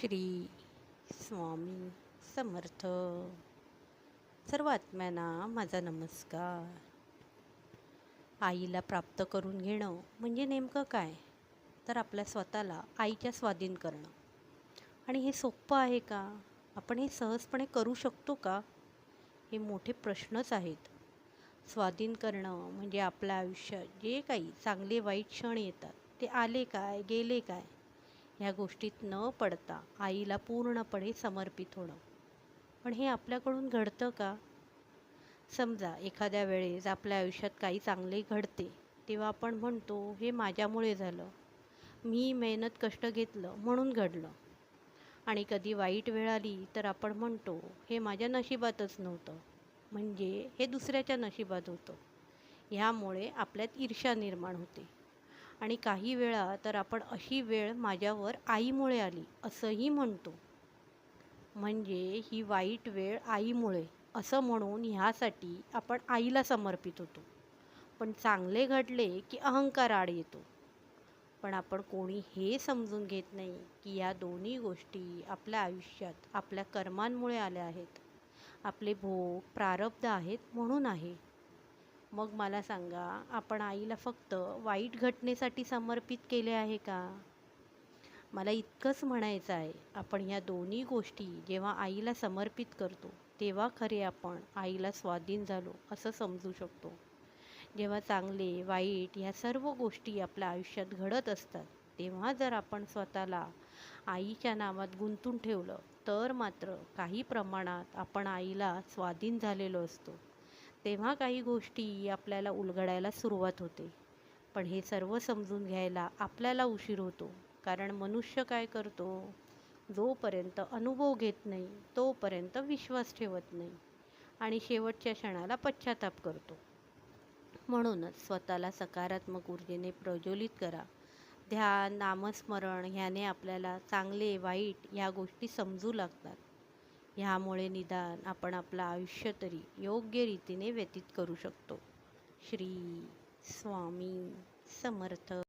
श्री स्वामी समर्थ. सर्व आत्म्यांना माझा नमस्कार. आईला प्राप्त करून घेणं म्हणजे नेमकं काय? तर आपल्या स्वतःला आईच्या स्वाधीन करणं. आणि हे सोपं आहे का? आपण हे सहजपणे करू शकतो का? हे मोठे प्रश्नच आहेत. स्वाधीन करणं म्हणजे आपल्या आयुष्यात जे काही चांगले वाईट क्षण येतात ते आले काय गेले काय ह्या गोष्टीत न पडता आईला पूर्णपणे समर्पित होणं. पण हे आपल्याकडून घडतं का? समजा एखाद्या वेळेस आपल्या आयुष्यात काही चांगले घडते तेव्हा आपण म्हणतो हे माझ्यामुळे झालं, मी मेहनत कष्ट घेतलं म्हणून घडलं. आणि कधी वाईट वेळ आली तर आपण म्हणतो हे माझ्या नशिबातच नव्हतं, म्हणजे हे दुसऱ्याच्या नशिबात होतं. ह्यामुळे आपल्यात ईर्ष्या निर्माण होते. आणि काही वेळा तर आपण अशी वेळ माझ्यावर आईमुळे आली असंही म्हणतो, म्हणजे ही वाईट वेळ आईमुळे असं म्हणून ह्यासाठी आपण आईला समर्पित होतो. पण चांगले घडले की अहंकार आड येतो. पण आपण कोणी हे समजून घेत नाही की या दोन्ही गोष्टी आपल्या आयुष्यात आपल्या कर्मांमुळे आल्या आहेत. आपले भोग प्रारब्ध आहेत म्हणून आहे. मग मला सांगा, आपण आईला फक्त वाईट घटनेसाठी समर्पित केले आहे का? मला इतकंच म्हणायचं आहे, आपण ह्या दोन्ही गोष्टी जेव्हा आईला समर्पित करतो तेव्हा खरे आपण आईला स्वाधीन झालो असं समजू शकतो. जेव्हा चांगले वाईट ह्या सर्व गोष्टी आपल्या आयुष्यात घडत असतात तेव्हा जर आपण स्वतःला आईच्या नावात गुंतून ठेवलं तर मात्र काही प्रमाणात आपण आईला स्वाधीन झालेलो असतो. तेव्हा काही गोष्टी आपल्याला उलगडायला सुरुवात होते. पण हे सर्व समजून घ्यायला आपल्याला उशीर होतो. कारण मनुष्य काय करतो? जोपर्यंत अनुभव घेत नाही तोपर्यंत विश्वास ठेवत नाही आणि शेवटच्या क्षणाला पश्चाताप करतो. म्हणूनच स्वतःला सकारात्मक ऊर्जेने प्रज्वलित करा. ध्यान, नामस्मरण ह्याने आपल्याला चांगले वाईट ह्या गोष्टी समजू लागतात. ह्यामुळे निदान आपण आपलं आयुष्य तरी योग्य रीतीने व्यतीत करू शकतो. श्री स्वामी समर्थ.